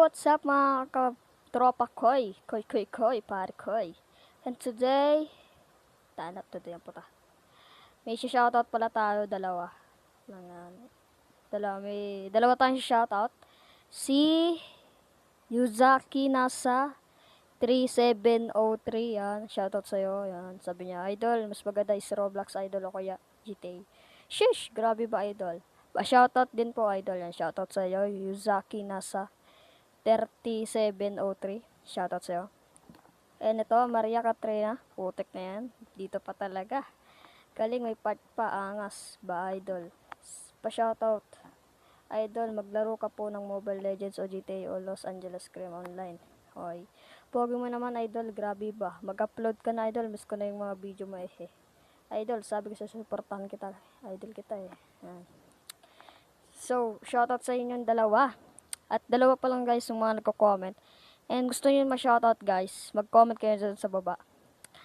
what's up mga tropa koy? Koy, pare koy. And today, tanap today ang puta. May shoutout pala tayo, dalawa. May dalawa tayong shoutout. Si Yuzaki nasa 3703, yan. Shoutout sa'yo, yan. Sabi niya, idol, mas maganda is Roblox idol o kaya GTA. Shish, grabe ba idol? Shoutout din po idol, yan. Shoutout sa'yo, Yuzaki nasa 3703. Shoutout sa'yo. And ito, Maria Katrina. Putik na yan. Dito pa talaga. Galing, may part pa. Angas ba, idol? Pa-shoutout. Idol, maglaro ka po ng Mobile Legends o GTA o Los Angeles Crime Online. Hoy. Pogi mo naman, idol. Grabe ba? Mag-upload ka na, idol. Miss ko na yung mga video mo eh. Idol, sabi ko sa supportahan kita. Idol kita eh. Yan. So, shoutout sa inyong dalawa. At dalawa pa lang guys yung mga nagko-comment. And gusto nyo ma-shoutout guys, mag-comment kayo dyan sa baba.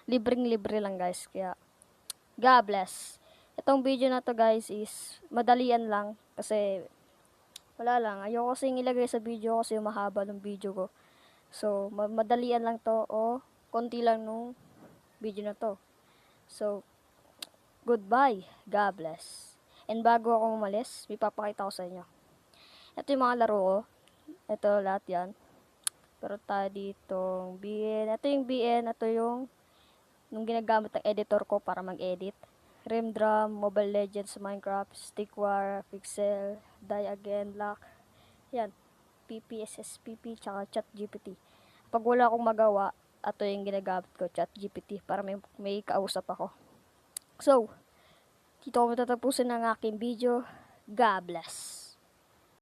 Libreng-libre lang guys. Kaya, God bless. Itong video na to guys is madalian lang. Kasi, wala lang. Ayoko kasing ilagay sa video kasi mahaba ng video ko. So, madalian lang to o konti lang nung video na to. So, goodbye. God bless. And bago ako umalis, may papakita ko sa inyo. Ito yung mga laro ko. Ito lahat yan. Pero tayo ditong BN. Ito yung BN. Ito yung ginagamit ng editor ko para mag-edit. Rimdrum, Mobile Legends, Minecraft, Stickwar, Pixel, Die Again, Lock. Yan. PPSSPP, tsaka ChatGPT. Pag wala akong magawa, ito yung ginagamit ko, ChatGPT, para may kausap ako. So, dito ko matatapusin ang aking video. God bless.